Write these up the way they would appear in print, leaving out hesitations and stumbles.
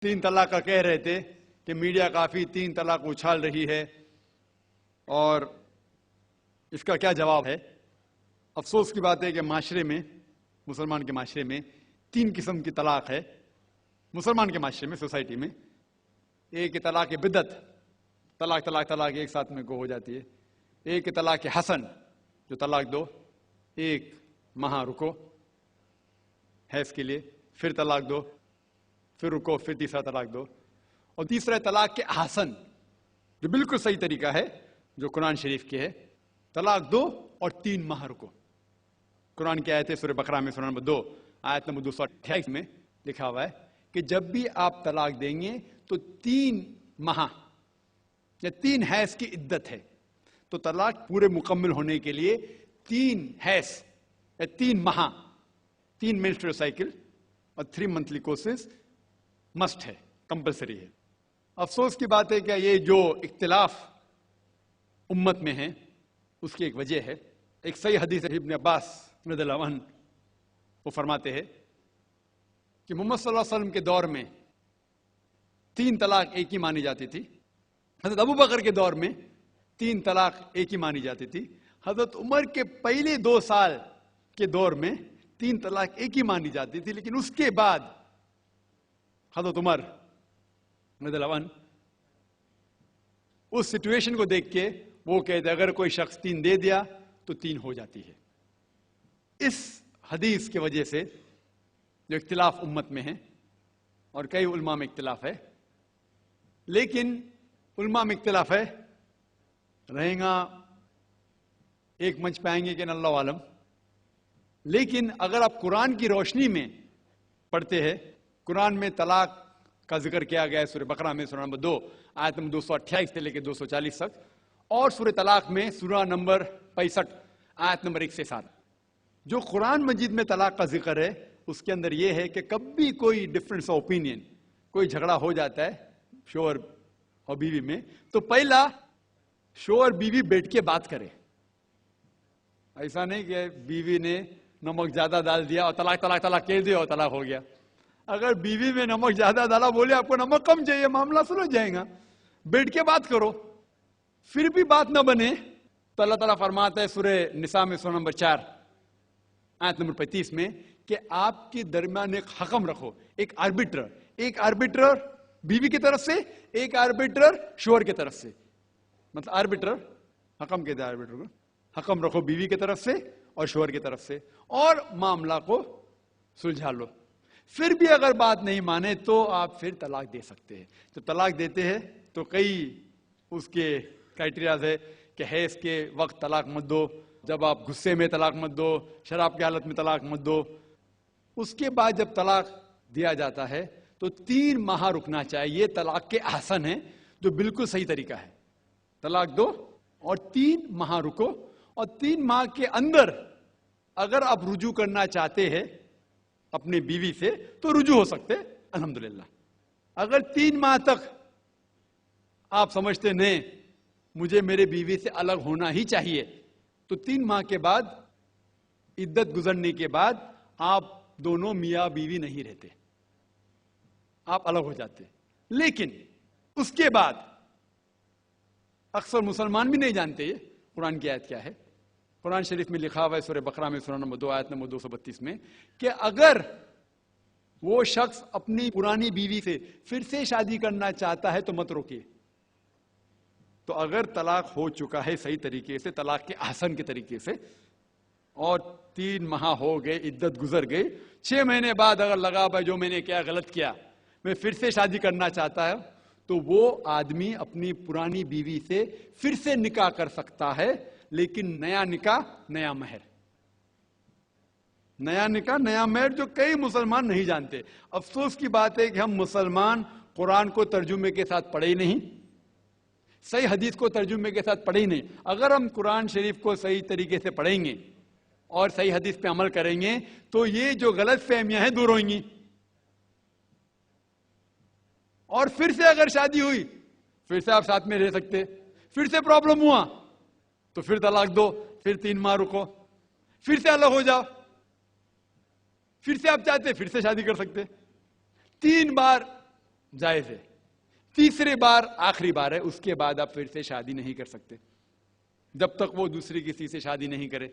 तीन तलाक का कह रहे थे कि मीडिया काफी तीन तलाक उछाल रही है, और इसका क्या जवाब है? अफसोस की बात है कि माशरे में, मुसलमान के माशरे में तीन किस्म की तलाक है। मुसलमान के माशरे में, सोसाइटी में, एक तलाक बिदअत, तलाक तलाक तलाक एक साथ में को हो जाती है। एक तलाक हसन, जो तलाक दो, एक माह रुको हैज के लिए, फिर तलाक दो, फिर रुको, फिर तीसरा तलाक दो। और तीसरा तलाक के हसन, जो बिल्कुल सही तरीका है, जो कुरान शरीफ के है, तलाक दो और 3 माह रुको। कुरान की आयत है सूरह बकरा में, सूरह नंबर 2 आयत नंबर 228 में लिखा हुआ है कि जब भी आप तलाक देंगे तो 3 माह या 3 हैज की इद्दत है। तो तलाक पूरे मुकम्मल होने के लिए 3 हैज या 3 माह, 3 मेंस्ट्रुअल साइकिल और 3 मंथली कोर्सेज मस्ट है, कंपलसरी है। अफसोस की बात है कि ये जो इख्तिलाफ उम्मत में है उसकी एक वजह है। एक सही हदीस है, इब्न अब्बास रज़ियल्लाहु अन्हु वो फरमाते हैं कि मोहम्मद सल्लल्लाहु अलैहि वसल्लम के दौर में 3 तलाक एक ही मानी जाती थी। हजरत अबू बकर के दौर में 3 तलाक एक ही मानी जाती थी। हजरत उमर के पहले 2 साल के दौर में 3 तलाक एक ही मानी जाती थी। लेकिन उसके बाद हजरत उमर रज़ियल्लाहु अन्हु उस सिचुएशन को देख के वो कहते अगर कोई शख्स 3 दे दिया तो 3 हो जाती है। इस हदीस की वजह से जो इख्तिलाफ उम्मत में है, और कई उलमा में इख्तिलाफ है, लेकिन उलमा में इख्तिलाफ है, रहेगा एक मंच पे आएंगे कि अल्लाह आलम। लेकिन अगर आप कुरान की रोशनी में पढ़ते हैं, कुरान में तलाक का जिक्र किया गया है सूरह बकरा में, सूरह नंबर 2 आयत नंबर 228 से लेकर 240 तक, और सूरह तलाक में सूरह नंबर 65 आयत नंबर 1 से 7। जो कुरान मजीद में तलाक का जिक्र है उसके अंदर यह है कि कभी कोई डिफरेंस ऑफ ओपिनियन, कोई झगड़ा हो जाता है शोहर और बीवी में, तो पहला शोहर बीवी बैठ के बात करे। ऐसा नहीं कि बीवी ने नमक ज्यादा डाल दिया और तलाक तलाक तलाक कह दिया और तलाक हो गया। अगर बीवी में नमक ज्यादा डाला, बोले आपको नमक कम चाहिए, मामला सुलझ जाएगा, बैठ के बात करो। फिर भी बात ना बने तो अल्लाह ताला फरमाता है सूरह निसा में सूरह नंबर 4 आयत नंबर 35 में कि आपके दरमियान एक हकम रखो, एक आर्बिट्रर बीवी की तरफ से, एक आर्बिट्रर शोहर की तरफ से। मतलब आर्बिट्रर, हकम कहते हैं आर्बिट्रर को, हकम रखो बीवी की तरफ से और शोहर की तरफ से, और मामला को सुलझा लो। फिर भी अगर बात नहीं माने तो आप फिर तलाक दे सकते हैं। तो तलाक देते हैं तो कई उसके क्राइटेरियाज है कि हैज के वक्त तलाक मत दो, जब आप गुस्से में तलाक मत दो, शराब की हालत में तलाक मत दो। उसके बाद जब तलाक दिया जाता है तो 3 माह रुकना चाहिए। तलाक के आसन है जो बिल्कुल सही तरीका है। तलाक दो और 3 माह रुको, और 3 माह के अंदर अगर आप रुजू करना चाहते हैं अपनी बीवी से तो रुजू हो सकते, अल्हम्दुलिल्लाह। अगर 3 माह तक आप समझते नहीं मुझे मेरे बीवी से अलग होना ही चाहिए, तो 3 माह के बाद, इद्दत गुजरने के बाद, आप दोनों मियां बीवी नहीं रहते, आप अलग हो जाते। लेकिन उसके बाद अक्सर मुसलमान भी नहीं जानते ये कुरान की आयत क्या है। कुरान शरीफ में लिखा हुआ है सूरह बकरा में सूरह नंबर 2 आयत नंबर 232 में कि अगर वो शख्स अपनी पुरानी बीवी से फिर से शादी करना चाहता है तो मत रोकिए। तो अगर तलाक हो चुका है सही तरीके से, तलाक के आसन के तरीके से, और 3 माह हो गए, इद्दत गुजर गई, 6 महीने बाद अगर लगा भाई जो मैंने क्या गलत किया, मैं फिर से शादी करना चाहता है, तो वो आदमी अपनी पुरानी बीवी से फिर से निकाह कर सकता है। लेकिन नया निकाह नया महर, नया निकाह नया महर, जो कई मुसलमान नहीं जानते। अफसोस की बात है कि हम मुसलमान कुरान को तर्जुमे के साथ पढ़े ही नहीं, सही हदीस को तर्जुमे के साथ पढ़े ही नहीं। अगर हम कुरान शरीफ को सही तरीके से पढ़ेंगे और सही हदीस पे अमल करेंगे तो ये जो गलत फहमियां हैं दूर होंगी। और फिर से अगर शादी हुई, फिर से आप साथ में रह सकते, फिर से प्रॉब्लम हुआ तो फिर तलाक दो, फिर 3 माह रुको, फिर से अलग हो जाओ, फिर से आप चाहते फिर से शादी कर सकते। 3 बार जायज है। तीसरी बार आखिरी बार है, उसके बाद आप फिर से शादी नहीं कर सकते जब तक वो दूसरी किसी से शादी नहीं करे।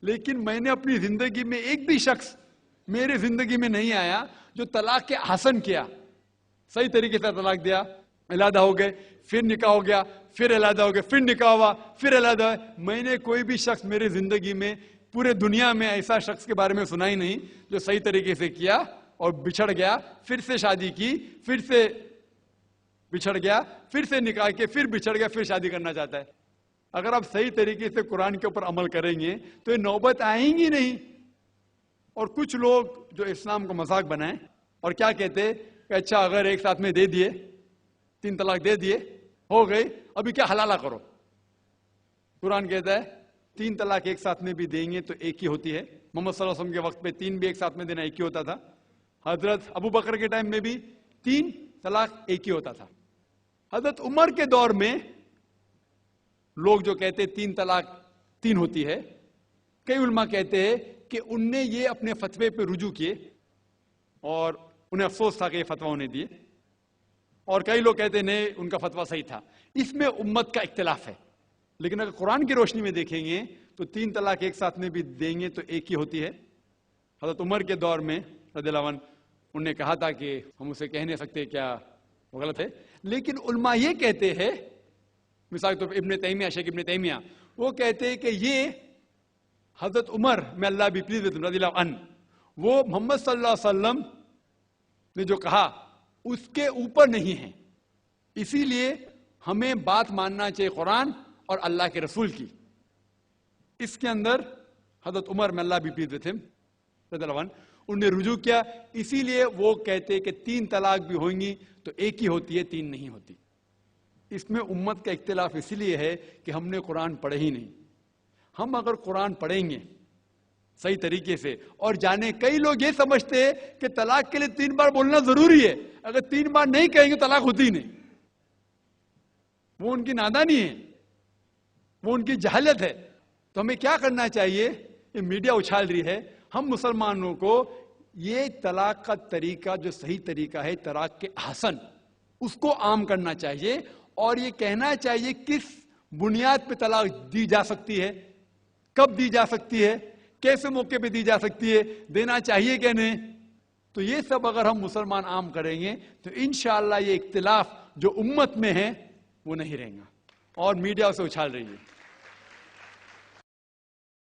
लेकिन मैंने अपनी जिंदगी में एक भी शख्स मेरे जिंदगी में नहीं आया जो तलाक के हसन किया, सही तरीके से तलाक दिया, इलादा हो गए, फिर निकाह हो गया, फिर इलादा हो गया, फिर निकाह हुआ, फिर इलादा हुआ। मैंने कोई भी शख्स मेरे जिंदगी में पूरे दुनिया में ऐसा शख्स के बारे में सुना ही नहीं जो सही तरीके से किया और बिछड़ गया, फिर से शादी की, फिर से बिछड़ गया, फिर से निकाह के, फिर बिछड़ गया, फिर शादी करना चाहता है। अगर आप सही तरीके से कुरान के ऊपर अमल करेंगे तो ये नौबत आएंगी नहीं। और कुछ लोग जो इस्लाम को मजाक बनाए और क्या कहते कि अच्छा अगर एक साथ में दे दिए, 3 तलाक दे दिए, हो गई, अभी क्या हलाला करो। कुरान कहता है 3 तलाक एक साथ में भी देंगे तो एक ही होती है। मोहम्मद सल्लल्लाहु अलैहि वसल्लम के वक्त पे 3 भी एक साथ में देना एक ही होता था। हजरत अबू बकर के टाइम में भी 3 तलाक एक ही होता था। हजरत उमर के दौर में लोग जो कहते 3 तलाक 3 होती है, कई उलमा कहते हैं कि उनने ये अपने फतवे पे रुजू किए और उन्हें अफसोस था कि ये फतवा उन्हें दिए, और कई लोग कहते नहीं उनका फतवा सही था। इसमें उम्मत का इख्तिलाफ है। लेकिन अगर कुरान की रोशनी में देखेंगे तो 3 तलाक एक साथ में भी देंगे तो एक ही होती है। हजरत उमर के दौर में रज़ियल्लाहु अन्हु उन्होंने कहा था कि हम उसे कह नहीं सकते, क्या वो गलत है। लेकिन उलमा ये कहते हैं, मिसाल तो इब्न तैमिया, शेख इब्न तैमिया, वो कहते हैं कि ये हजरत उमर में अल्लाह भी प्लीज रज़ियल्लाहु अन्हु, वो मोहम्मद सल्लल्लाहु अलैहि वसल्लम ने जो कहा उसके ऊपर नहीं है। इसीलिए हमें बात मानना चाहिए कुरान और अल्लाह के रसूल की। इसके अंदर हजरत उमर में अल्लाह भी प्लीज थे रज़ियल्लाहु अन्हु, उन्हें रुजू किया। इसीलिए वो कहते कि 3 तलाक भी होंगी तो एक ही होती है, 3 नहीं होती। इसमें उम्मत का इख्तिलाफ इसलिए है कि हमने कुरान पढ़े ही नहीं। हम अगर कुरान पढ़ेंगे सही तरीके से और जाने, कई लोग ये समझते हैं कि तलाक के लिए 3 बार बोलना जरूरी है, अगर 3 बार नहीं कहेंगे तलाक होती ही नहीं। वो उनकी नादानी है, वो उनकी जहालत है। तो हमें क्या करना चाहिए, ये मीडिया उछाल रही है, हम मुसलमानों को ये तलाक का तरीका जो सही तरीका है तलाक के हसन, उसको आम करना चाहिए और ये कहना चाहिए किस बुनियाद पे तलाक दी जा सकती है, कब दी जा सकती है, कैसे मौके पे दी जा सकती है, देना चाहिए क्या नहीं। तो ये सब अगर हम मुसलमान आम करेंगे तो इंशाअल्लाह ये इख्तिलाफ जो उम्मत में है वो नहीं रहेगा। और मीडिया उसे उछाल रही है।